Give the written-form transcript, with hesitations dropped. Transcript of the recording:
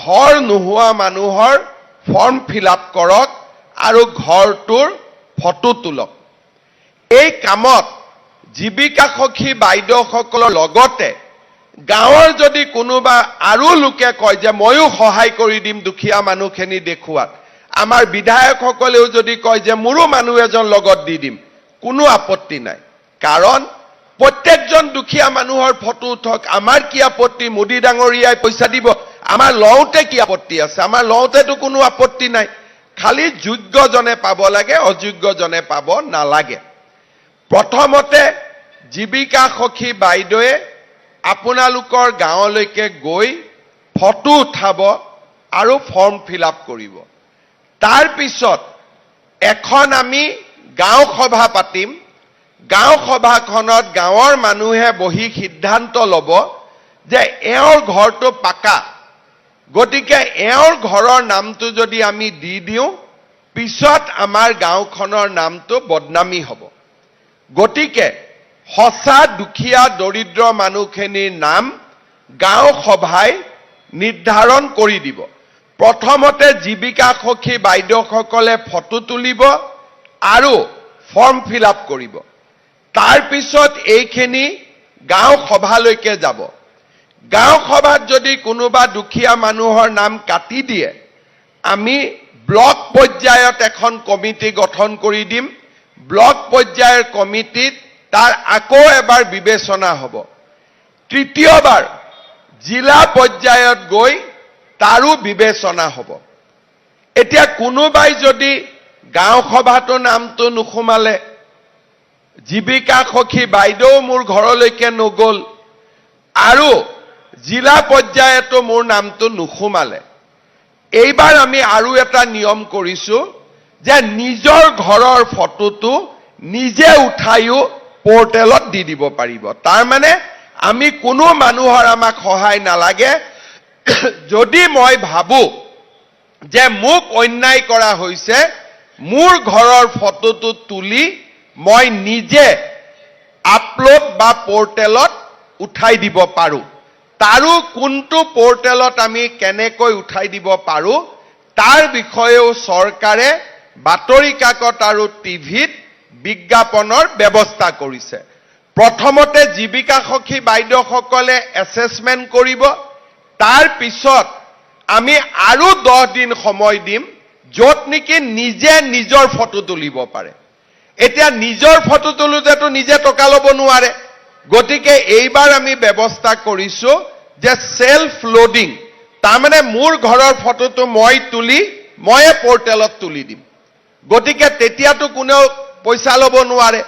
ঘৰ নোহোৱা মানুহৰ ফৰ্ম ফিল আপ কৰক আৰু ঘৰটোৰ ফটো তোলক। এই কামত জীৱিকা সখী বাইদেউসকলৰ লগতে গাঁৱৰ যদি কোনোবা আৰু লোকে কয় যে ময়ো সহায় কৰি দিম দুখীয়া মানুহখিনি দেখুৱাত, আমাৰ বিধায়কসকলেও যদি কয় যে মোৰো মানুহ এজন লগত দি দিম, কোনো আপত্তি নাই। কাৰণ প্ৰত্যেকজন দুখীয়া মানুহৰ ফটো উঠক, আমাৰ কি আপত্তি? মোদী ডাঙৰীয়াই পইচা দিব, আমাৰ লওঁতে কি আপত্তি আছে? আমাৰ লওঁতেতো কোনো আপত্তি নাই। খালি যোগ্যজনে পাব লাগে, অযোগ্যজনে পাব নালাগে। প্ৰথমতে জীৱিকা সখী বাইদেৱে আপোনালোকৰ গাঁৱলৈকে গৈ ফটো উঠাব আৰু ফৰ্ম ফিল আপ কৰিব। তাৰ পিছত এখন আমি গাঁও সভা পাতিম। গাঁও সভাখনত গাঁৱৰ মানুহে বহি সিদ্ধান্ত ল'ব যে এওঁৰ ঘৰটো পাকা, গতিকে এওঁৰ ঘৰৰ নামটো যদি আমি দি দিওঁ, পিছত আমাৰ গাঁওখনৰ নামটো বদনামী হ'ব। গতিকে সঁচা দুখীয়া দৰিদ্ৰ মানুহখিনিৰ নাম গাঁও সভাই নিৰ্ধাৰণ কৰি দিব। প্ৰথমতে জীৱিকা সখী বাইদেউসকলে ফটো তুলিব আৰু ফৰ্ম ফিল আপ কৰিব। তাৰ পিছত এইখিনি গাঁও সভালৈকে যাব। গাঁও সভাত যদি কোনোবা দুখীয়া মানুহৰ নাম কাটি দিয়ে, আমি ব্লক পৰ্যায়ত এখন কমিটি গঠন কৰি দিম। ব্লক পৰ্যায়ৰ কমিটিত তাৰ আকৌ এবাৰ বিবেচনা হ'ব। তৃতীয়বাৰ জিলা পৰ্যায়ত গৈ তাৰো বিবেচনা হ'ব। এতিয়া কোনোবাই যদি গাঁও সভাটোৰ নামটো নুসুমালে, জীৱিকা সখী বাইদেউ মোৰ ঘৰলৈকে নগ'ল আৰু জিলা পৰ্যায়তো মোৰ নামটো নুসুমালে, এইবাৰ আমি আৰু এটা নিয়ম কৰিছো যে নিজৰ ঘৰৰ ফটোটো নিজে উঠাইও পৰ্টেলত দি দিব পাৰিব। তাৰমানে আমি কোনো মানুহৰ আমাক সহায় নালাগে। যদি মই ভাবো যে মোক অন্যায় কৰা হৈছে, মোৰ ঘৰৰ ফটোটো তুলি মই নিজে আপলোড বা পৰ্টেলত উঠাই দিব পাৰো। তাৰো কোনটো পৰ্টেলত আমি কেনেকৈ উঠাই দিব পাৰো তাৰ বিষয়েও চৰকাৰে বাতৰি কাকত আৰু টিভিত বিজ্ঞাপনৰ ব্যৱস্থা কৰিছে। প্ৰথমতে জীৱিকা সখী বাইদেউসকলে এছেছমেণ্ট কৰিব। তাৰ পিছত আমি আৰু 10 দিন সময় দিম, য'ত নেকি নিজে নিজৰ ফটো তুলিব পাৰে। এতিয়া নিজৰ ফটো তোলোতেতো নিজে টকা ল'ব নোৱাৰে, গতিকে এইবাৰ আমি ব্যৱস্থা কৰিছো যে সেলফ লোডিং, তাৰমানে মোৰ ঘৰৰ ফটোটো মই তুলি ময়ে পৰ্টেলত তুলি দিম। গতিকে তেতিয়াতো কোনেও পইচা ল'ব নোৱাৰে।